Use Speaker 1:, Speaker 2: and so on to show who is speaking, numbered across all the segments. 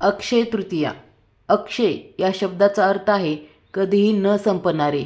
Speaker 1: अक्षय तृतीया. अक्षय या शब्दाचा अर्थ आहे कधीही न संपणारे,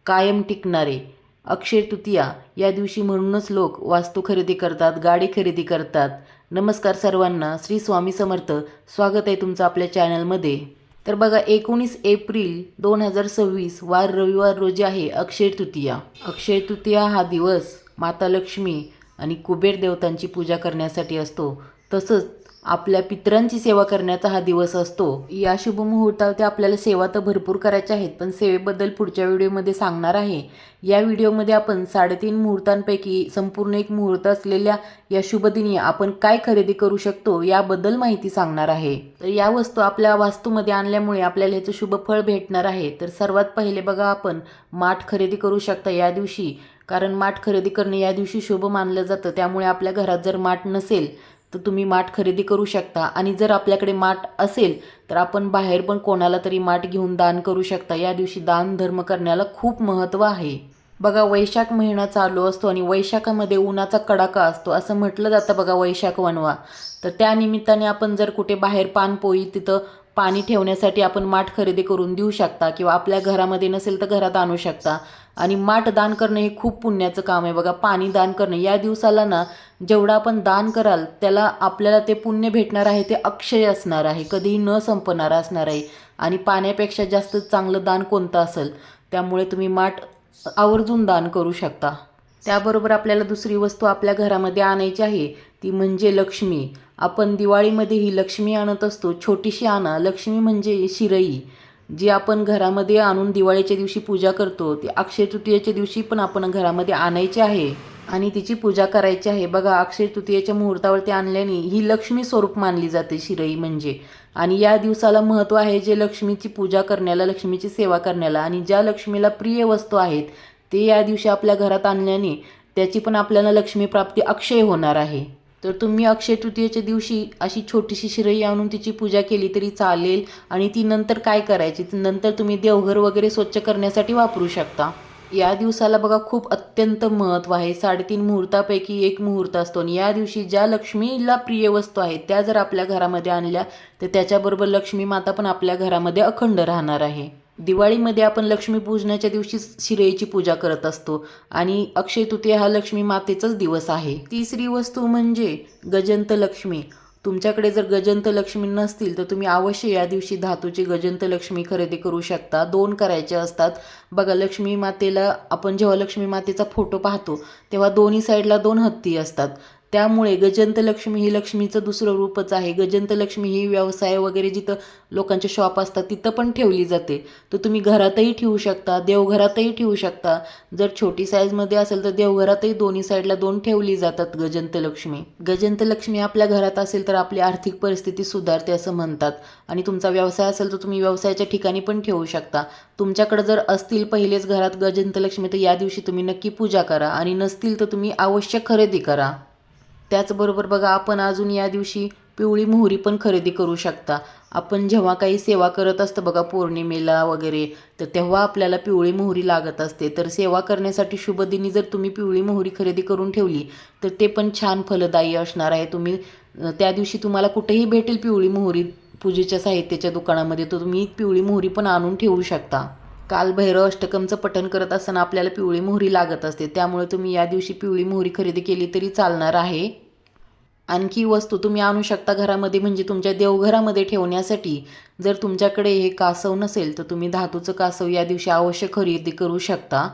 Speaker 1: कायम टिकणारे. अक्षय तृतीया या दिवशी म्हणूनच लोक वास्तू खरेदी करतात, गाडी खरेदी करतात. नमस्कार सर्वांना, श्री स्वामी समर्थ. स्वागत आहे तुमचं आपल्या चॅनलमध्ये. तर बघा, 19 एप्रिल 2026 वार रविवार रोजी आहे अक्षय तृतीया. अक्षय तृतीया हा दिवस माता लक्ष्मी आणि कुबेर देवतांची पूजा करण्यासाठी असतो. तसंच आपल्या पितरांची सेवा करण्याचा हा दिवस असतो. या शुभ मुहूर्तावरती आपल्याला सेवा तर भरपूर करायच्या आहेत, पण सेवेबद्दल पुढच्या व्हिडिओमध्ये सांगणार आहे. या व्हिडिओमध्ये आपण 3.5 मुहूर्तांपैकी संपूर्ण एक मुहूर्त असलेल्या या शुभ दिनी आपण काय खरेदी करू शकतो याबद्दल माहिती सांगणार आहे. तर या वस्तू आपल्या वास्तूमध्ये आणल्यामुळे आपल्याला ह्याचं शुभ फळ भेटणार आहे. तर सर्वात पहिले बघा, आपण माठ खरेदी करू शकता या दिवशी, कारण माठ खरेदी करणे या दिवशी शुभ मानलं जातं. त्यामुळे आपल्या घरात जर माठ नसेल तर तुम्ही माठ खरेदी करू शकता, आणि जर आपल्याकडे माठ असेल तर आपण बाहेर पण कोणाला तरी माठ घेऊन दान करू शकता. या दिवशी दान धर्म करण्याला खूप महत्त्व आहे. बघा, वैशाख महिना चालू असतो आणि वैशाखामध्ये उन्हाचा कडाका असतो असं म्हटलं जातं. बघा, वैशाख वणवा. तर त्या निमित्ताने आपण जर कुठे बाहेर पानपोई तिथं पाणी ठेवण्यासाठी आपण माठ खरेदी करून देऊ शकता, किंवा आपल्या घरामध्ये नसेल तर घरात आणू शकता. आणि माठ दान करणं हे खूप पुण्याचं काम आहे. बघा, पाणी दान करणं या दिवसाला ना, जेवढं आपण दान कराल त्याला आपल्याला ते पुण्य भेटणार आहे, ते अक्षय असणार आहे, कधीही न संपणार असणार आहे. आणि पाण्यापेक्षा जास्त चांगलं दान कोणतं असेल. त्यामुळे तुम्ही माठ आवर्जून दान करू शकता. त्याबरोबर आपल्याला दुसरी वस्तू आपल्या घरामध्ये आणायची आहे, ती म्हणजे लक्ष्मी. आपण दिवाळीमध्ये ही लक्ष्मी आणत असतो. छोटीशी आणा. लक्ष्मी म्हणजे शिरई, जी आपण घरामध्ये आणून दिवाळीच्या दिवशी पूजा करतो. ती अक्षय तृतीयेच्या दिवशी पण आपण घरामध्ये आणायची आहे आणि तिची पूजा करायची आहे. बघा, अक्षय तृतीयेच्या मुहूर्तावरती आणल्याने ही लक्ष्मी स्वरूप मानली जाते शिरई म्हणजे. आणि या दिवसाला महत्त्व आहे जे लक्ष्मीची पूजा करण्याला, लक्ष्मीची सेवा करण्याला. आणि ज्या लक्ष्मीला प्रिय वस्तू आहेत ते या दिवशी आपल्या घरात आणल्याने त्याची पण आपल्याला लक्ष्मी प्राप्ती अक्षय होणार आहे. तर तुम्ही अक्षय तृतीयेच्या दिवशी अशी छोटीशी शिरई आणून तिची पूजा केली तरी चालेल. आणि ती नंतर काय करायची, नंतर तुम्ही देवघर वगैरे स्वच्छ करण्यासाठी वापरू शकता. या दिवसाला बघा खूप अत्यंत महत्त्व आहे. 3.5 मुहूर्तापैकी एक मुहूर्त असतो, आणि या दिवशी ज्या लक्ष्मीला प्रिय वस्तू आहेत त्या जर आपल्या घरामध्ये आणल्या तर त्याच्याबरोबर लक्ष्मी माता पण आपल्या घरामध्ये अखंड राहणार आहे. दिवाळीमध्ये आपण लक्ष्मीपूजनाच्या दिवशी शिरईची पूजा करत असतो, आणि अक्षय तृतीया हा लक्ष्मी मातेचाच दिवस आहे. तिसरी वस्तू म्हणजे गजंत लक्ष्मी. तुमच्याकडे जर गजंत लक्ष्मी नसतील तर तुम्ही अवश्य या दिवशी धातूची गजंत लक्ष्मी खरेदी करू शकता. 2 करायचे असतात. बघा, लक्ष्मी मातेला आपण जेव्हा लक्ष्मी मातेचा फोटो पाहतो तेव्हा दोन्ही साईडला 2 हत्ती असतात. त्यामुळे गजंत लक्ष्मी ही लक्ष्मीचं दुसरं रूपच आहे. गजंत लक्ष्मी ही व्यवसाय वगैरे जिथं लोकांचे शॉप असतात तिथं पण ठेवली जाते. तर तुम्ही घरातही ठेवू शकता, देवघरातही ठेवू शकता. जर छोटी साईजमध्ये असेल तर देवघरातही दोन्ही साईडला 2 ठेवली जातात गजंत लक्ष्मी. गजंत लक्ष्मी आपल्या घरात असेल तर आपली आर्थिक परिस्थिती सुधारते असं म्हणतात. आणि तुमचा व्यवसाय असेल तर तुम्ही व्यवसायाच्या ठिकाणी पण ठेवू शकता. तुमच्याकडे जर असतील पहिलेच घरात गजंत लक्ष्मी तर या दिवशी तुम्ही नक्की पूजा करा, आणि नसतील तर तुम्ही अवश्य खरेदी करा. त्याचबरोबर बघा, आपण अजून या दिवशी पिवळी मोहरी पण खरेदी करू शकता. आपण जेव्हा काही सेवा करत असतो बघा, पौर्णिमेला वगैरे, तर तेव्हा आपल्याला पिवळी मोहरी लागत असते. तर सेवा करण्यासाठी शुभदिनी जर तुम्ही पिवळी मोहरी खरेदी करून ठेवली तर ते पण छान फलदायी असणार आहे. तुम्ही त्या दिवशी तुम्हाला कुठेही भेटेल पिवळी मोहरी पूजेच्या साहित्याच्या दुकानामध्ये, तर तुम्ही पिवळी मोहरी पण आणून ठेवू शकता. काल भैरव अष्टकमचं पठण करत असताना आपल्याला पिवळी मोहरी लागत असते, त्यामुळे तुम्ही या दिवशी पिवळी मोहरी खरेदी केली तरी चालणार आहे. आणखी वस्तू तुम्ही आणू शकता घरामध्ये, म्हणजे तुमच्या देवघरामध्ये ठेवण्यासाठी. जर तुमच्याकडे हे कासव नसेल तर तुम्ही धातूचं कासव या दिवशी अवश्य खरेदी करू शकता.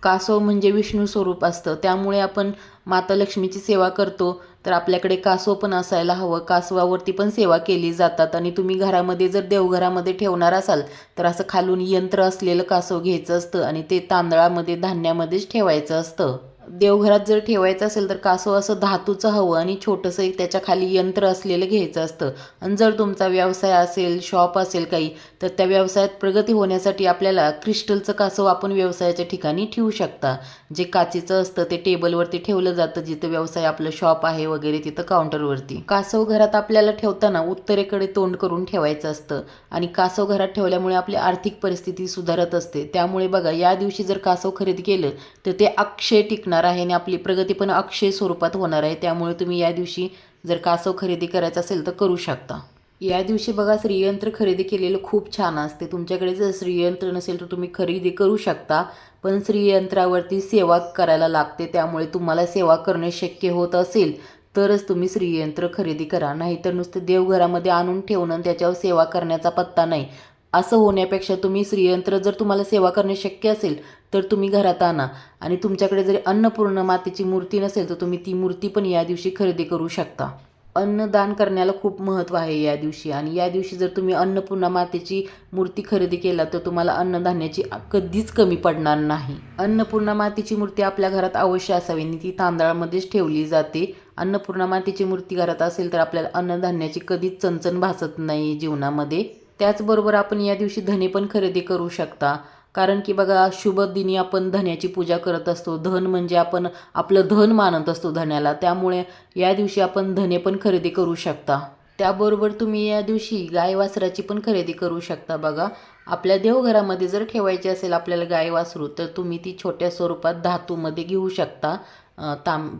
Speaker 1: कासव म्हणजे विष्णू स्वरूप असतं, त्यामुळे आपण माता लक्ष्मीची सेवा करतो तर आपल्याकडे कासव पण असायला हवं. कासवावरती पण सेवा केली जातात. आणि तुम्ही घरामध्ये जर देवघरामध्ये ठेवणार असाल तर असं खालून यंत्र असलेलं कासव घ्यायचं असतं, आणि ते तांदळामध्ये धान्यामध्येच ठेवायचं असतं. देवघरात जर ठेवायचं असेल तर कासव असं धातूचं हवं, आणि छोटंसं एक त्याच्या खाली यंत्र असलेलं घ्यायचं असतं. आणि जर तुमचा व्यवसाय असेल, शॉप असेल काही, तर त्या व्यवसायात प्रगती होण्यासाठी आपल्याला क्रिस्टलचं कासव आपण व्यवसायाच्या ठिकाणी ठेवू शकता. जे काचेचं असतं ते टेबलवरती ठेवलं जातं, जिथं व्यवसाय आपलं शॉप आहे वगैरे तिथं काउंटरवरती. कासव घरात आपल्याला ठेवताना उत्तरेकडे तोंड करून ठेवायचं असतं, आणि कासव घरात ठेवल्यामुळे आपली आर्थिक परिस्थिती सुधारत असते. त्यामुळे बघा, या दिवशी जर कासव खरेदी केलं तर ते अक्षय टिकणार आहे, आणि आपली प्रगती पण अक्षय स्वरूपात होणार आहे. त्यामुळे तुम्ही या दिवशी जर कासव खरेदी करायचं असेल तर करू शकता. या दिवशी बघा श्रीयंत्र खरेदी केलेलं खूप छान असते. तुमच्याकडे जर श्रीयंत्र नसेल तर तुम्ही खरेदी करू शकता. पण श्रीयंत्रावरती सेवा करायला लागते. त्यामुळे तुम्हाला सेवा करणे शक्य होत असेल तरच तुम्ही श्रीयंत्र खरेदी करा. नाहीतर नुसतं देवघरामध्ये आणून ठेवणं आणि त्याच्यावर सेवा करण्याचा पत्ता नाही. असं होण्यापेक्षा तुम्ही श्रीयंत्र जर तुम्हाला सेवा करणे शक्य असेल तर तुम्ही घरात आणा. आणि तुमच्याकडे जरी अन्नपूर्णा मातेची मूर्ती नसेल तर तुम्ही ती मूर्ती पण या दिवशी खरेदी करू शकता. अन्नदान करण्याला खूप महत्त्व आहे या दिवशी. आणि या दिवशी जर तुम्ही अन्नपूर्णा मातेची मूर्ती खरेदी केला तर तुम्हाला अन्नधान्याची कधीच कमी पडणार नाही. अन्नपूर्णा मातेची मूर्ती आपल्या घरात अवश्य असावी आणि ती तांदळामध्येच ठेवली जाते. अन्नपूर्णा मातेची मूर्ती घरात असेल तर आपल्याला अन्नधान्याची कधीच चणचण भासत नाही जीवनामध्ये. त्याचबरोबर आपण या दिवशी धने पण खरेदी करू शकता. कारण की बघा, शुभ दिनी आपण धन्याची पूजा करत असतो. धन म्हणजे आपण आपलं धन मानत असतो धन्याला. त्यामुळे या दिवशी आपण धने पण खरेदी करू शकता. त्याबरोबर तुम्ही या दिवशी गाय वासराची पण खरेदी करू शकता. बघा, आपल्या देवघरामध्ये जर ठेवायची असेल आपल्याला गाय वासरू तर तुम्ही ती छोट्या स्वरूपात धातूमध्ये घेऊ शकता.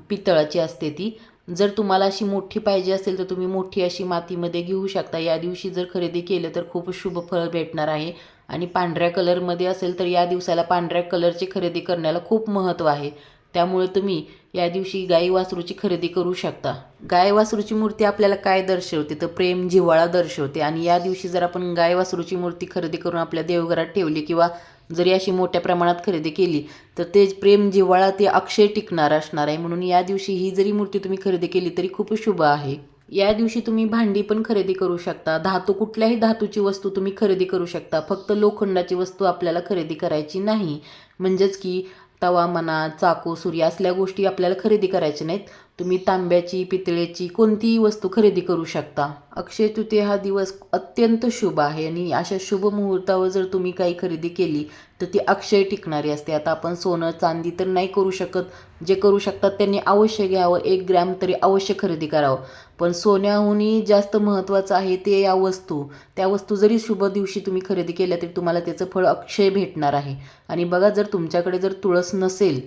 Speaker 1: पितळाची असते ती. जर तुम्हाला अशी मोठी पाहिजे असेल तर तुम्ही मोठी अशी मातीमध्ये घेऊ शकता. या दिवशी जर खरेदी केलं तर खूप शुभ फळ भेटणार आहे. आणि पांढऱ्या कलरमध्ये असेल तर या दिवसाला पांढऱ्या कलरची खरेदी करण्याला खूप महत्त्व आहे. त्यामुळे तुम्ही या दिवशी गाई वासरूची खरेदी करू शकता. गाय वासरूची मूर्ती आपल्याला काय दर्शवते तर प्रेम जिव्हाळा दर्शवते. आणि या दिवशी जर आपण गाय वासरूची मूर्ती खरेदी करून आपल्या देवघरात ठेवली किंवा जरी अशी मोठ्या प्रमाणात खरेदी केली तर ते प्रेम जिव्हाळा ते अक्षय टिकणार असणार आहे. म्हणून या दिवशी ही जरी मूर्ती तुम्ही खरेदी केली तरी खूप शुभ आहे. या दिवशी तुम्ही भांडी पण खरेदी करू शकता. कुठल्याही धातूची वस्तू तुम्ही खरेदी करू शकता. फक्त लोखंडाची वस्तू आपल्याला खरेदी करायची नाही. म्हणजेच की तवा म्हणा, चाकू, सुरी असल्या गोष्टी आपल्याला खरेदी करायच्या नाहीत. तुम्ही तांब्याची, पितळेची कोणतीही वस्तू खरेदी करू शकता. अक्षय तृतीया हा दिवस अत्यंत शुभ आहे आणि अशा शुभ मुहूर्तावर जर तुम्ही काही खरेदी केली तर ती अक्षय टिकणारी असते. आता आपण सोनं चांदी तर नाही करू शकत. जे करू शकतात त्यांनी अवश्य घ्यावं. 1 ग्रॅम तरी अवश्य खरेदी करावं. पण सोन्याहूनही जास्त महत्त्वाचं आहे ते या वस्तू. त्या वस्तू जरी शुभ दिवशी तुम्ही खरेदी केल्या तरी तुम्हाला त्याचं फळ अक्षय भेटणार आहे. आणि बघा, जर तुमच्याकडे जर तुळस नसेल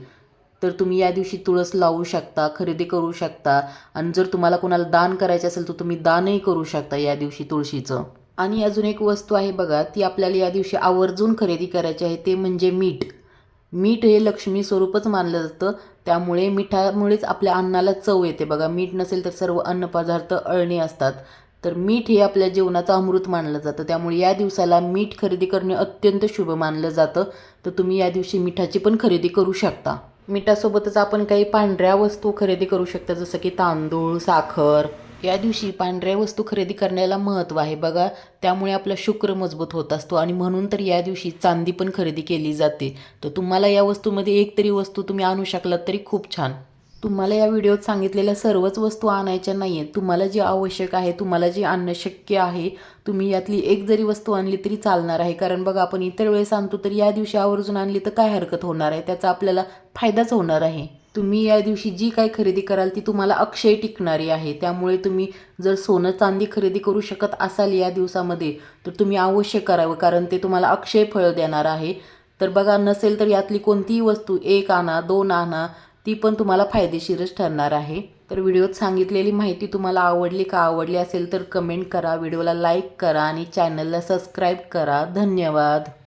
Speaker 1: तर तुम्ही या दिवशी तुळस लावू शकता, खरेदी करू शकता. आणि जर तुम्हाला कोणाला दान करायचं असेल तर तुम्ही दानही करू शकता या दिवशी तुळशीचं. आणि अजून एक वस्तू आहे बघा, ती आपल्याला या दिवशी आवर्जून खरेदी करायची आहे. ते म्हणजे मीठ. मीठ हे लक्ष्मी स्वरूपच मानलं जातं. त्यामुळे मिठामुळेच आपल्या अन्नाला चव येते. बघा, मीठ नसेल तर सर्व अन्नपदार्थ अळणी असतात. तर मीठ हे आपल्या जीवनाचं अमृत मानलं जातं. त्यामुळे या दिवसाला मीठ खरेदी करणे अत्यंत शुभ मानलं जातं. तर तुम्ही या दिवशी मिठाची पण खरेदी करू शकता. मिठासोबतच आपण काही पांढऱ्या वस्तू खरेदी करू शकता, जसं की तांदूळ, साखर. या दिवशी पांढऱ्या वस्तू खरेदी करण्याला महत्त्व आहे बघा. त्यामुळे आपला शुक्र मजबूत होत असतो आणि म्हणून तर या दिवशी चांदी पण खरेदी केली जाते. तर तुम्हाला या वस्तूमध्ये एक तरी वस्तू तुम्ही आणू शकलात तरी खूप छान. तुम्हाला या व्हिडिओत सांगितलेल्या सर्वच वस्तू आणायच्या नाही आहेत. तुम्हाला जे आवश्यक आहे, तुम्हाला जे आणणं शक्य आहे, तुम्ही यातली एक जरी वस्तू आणली तरी चालणार आहे. कारण बघा, आपण इतर वेळेस आणतो तर या दिवशी आवर्जून आणली तर काय हरकत होणार आहे, त्याचा आपल्याला फायदाच होणार आहे. तुम्ही या दिवशी जी काही खरेदी कराल ती तुम्हाला अक्षय टिकणारी आहे. त्यामुळे तुम्ही जर सोनं चांदी खरेदी करू शकत असाल या दिवसामध्ये तर तुम्ही अवश्य करावं. कारण ते तुम्हाला अक्षय फळ देणार आहे. तर बघा, नसेल तर यातली कोणतीही वस्तू 1 आणा, 2 आणा, ती पण तुम्हाला फायदेशीरच ठरणार आहे. तर व्हिडिओत सांगितलेली माहिती तुम्हाला आवडली का? आवडली असेल तर कमेंट करा, व्हिडिओला लाईक करा आणि चॅनलला सबस्क्राईब करा. धन्यवाद.